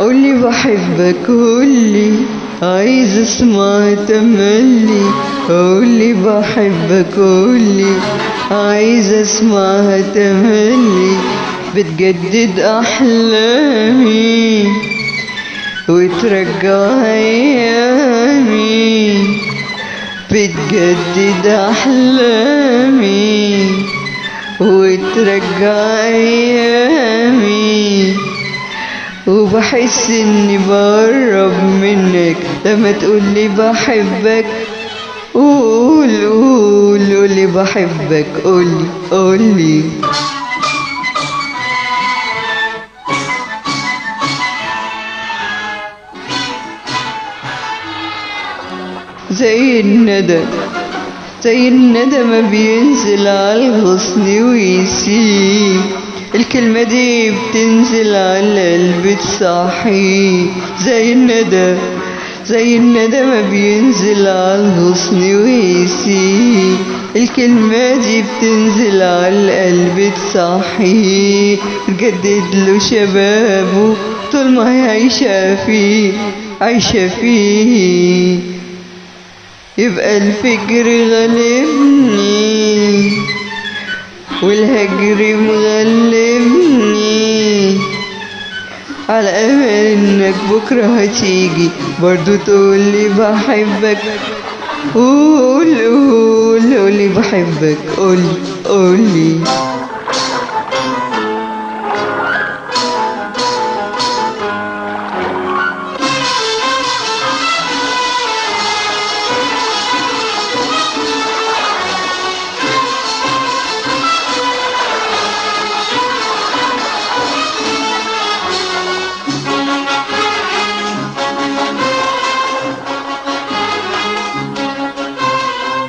قولي بحبك قولي، عايز اسمع تملي. قولي بحبك قولي، عايز اسمعها تملي. بتجدد احلامي وترجع ايامي، بتجدد احلامي وترجع ايامي. وبحس اني بقرب منك لما تقولي بحبك. قول قول قولي بحبك قولي قولي. زي الندى زي الندى ما بينزل عالغصن ويسيب، الكلمة دي بتنزل على القلب تصحيه. زي الندى زي الندى ما بينزل عالغصن ويسيب، الكلمة دي بتنزل على القلب تصحيه. تجدد له شبابه طول ما هي عايشة فيه عايشة فيه. يبقى الفكر غالبني والهجر مغلبني، على امل انك بكره هتيجي برضو تقولي بحبك. قول قول قولي بحبك قولي قولي.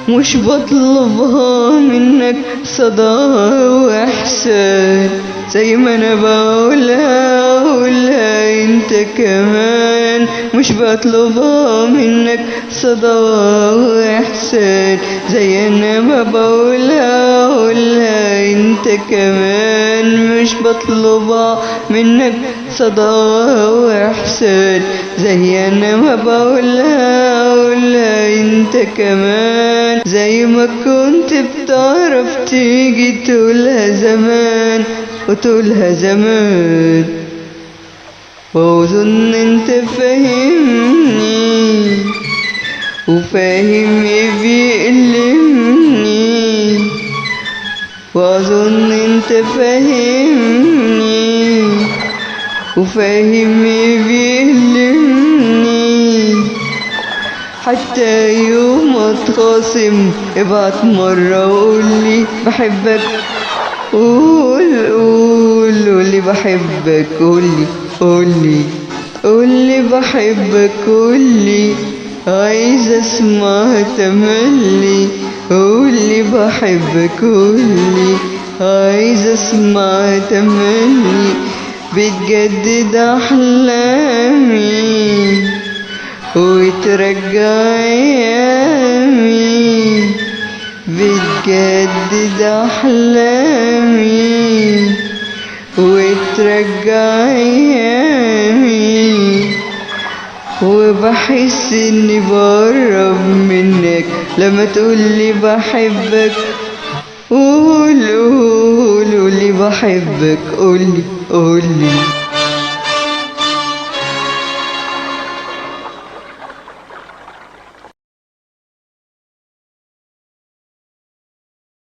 مش بطلبها منك صداها واحسان، زي ما انا بقولها انت كمان. مش بطلبها منك صداها واحسان، زي انا ما بقولها انت كمان. مش بطلبها منك صداها واحسان، زي انا ما بقولها انت كمان. زي ما كنت بتعرف تيجي تقولها زمان وتقولها زمان، واظن انت فاهمني وفاهم ايه بيألمني. واظن انت فاهمني وفاهم ايه بيألمني. حتى يوم اتخاصم ابعت مرة وقولي بحبك. قول قول قولي بحبك قولي قولي. قولي بحبك قولي، عايز اسمع تملي. قولي بحبك قولي، عايز اسمع تملي. بتجدد احلامي وترجع ايامي، بتجدد احلامي وترجع ايامي. وبحس اني بقرب منك لما تقولي بحبك. قول قول قولي بحبك قولي قولي.